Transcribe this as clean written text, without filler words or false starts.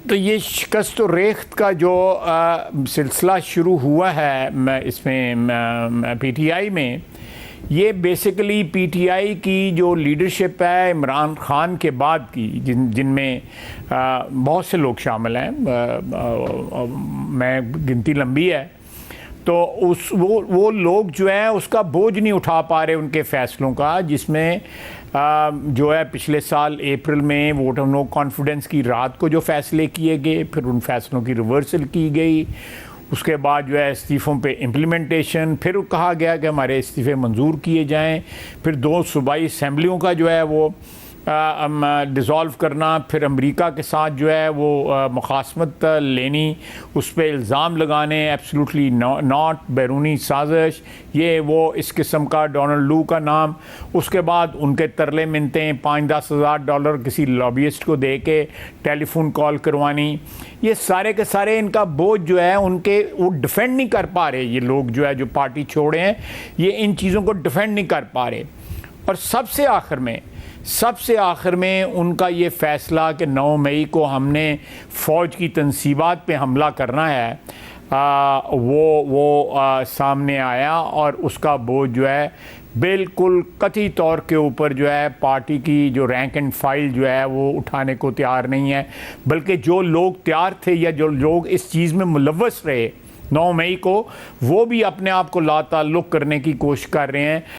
तो ये शिकस्त और रेख्त का जो सिलसिला शुरू हुआ है इसमें पीटीआई में, ये बेसिकली पीटीआई की जो लीडरशिप है इमरान खान के बाद की, जिनमें बहुत से लोग शामिल हैं, मैं गिनती लंबी है, तो वो लोग जो है उसका बोझ नहीं उठा पा रहे उनके फ़ैसलों का, जिसमें जो है पिछले साल अप्रैल में वोट ऑफ नो कॉन्फिडेंस की रात को जो फ़ैसले किए गए, फिर उन फैसलों की रिवर्सल की गई, उसके बाद जो है इस्तीफ़ों पे इम्प्लीमेंटेशन, फिर कहा गया कि हमारे इस्तीफ़े मंजूर किए जाएं, फिर 2 सूबाई असम्बलियों का जो है वो डिज़ोल्व करना, फिर अमेरिका के साथ जो है वो मुखासमत लेनी, उस पर इल्ज़ाम लगाने, एब्सोल्युटली नॉट, बैरूनी साजिश, ये वो इस किस्म का, डोनाल्ड लू का नाम, उसके बाद उनके तरले मिनते, 5-10 हज़ार डॉलर किसी लॉबियस्ट को दे के टेलीफोन कॉल करवानी, ये सारे के सारे इनका बोझ जो है उनके, वो डिफेंड नहीं कर पा रहे, ये लोग जो है जो पार्टी छोड़े हैं, ये इन चीज़ों को डिफेंड नहीं कर पा रहे। और सबसे आखिर में उनका ये फ़ैसला कि 9 मई को हमने फ़ौज की तनसीबात पे हमला करना है, वो सामने आया, और उसका बोझ जो है बिल्कुल कतई तौर के ऊपर जो है पार्टी की जो रैंक एंड फाइल जो है वो उठाने को तैयार नहीं है, बल्कि जो लोग तैयार थे या जो लोग इस चीज़ में मुलव्वस रहे 9 मई को, वो भी अपने आप को लाताल्लुक़ करने की कोशिश कर रहे हैं।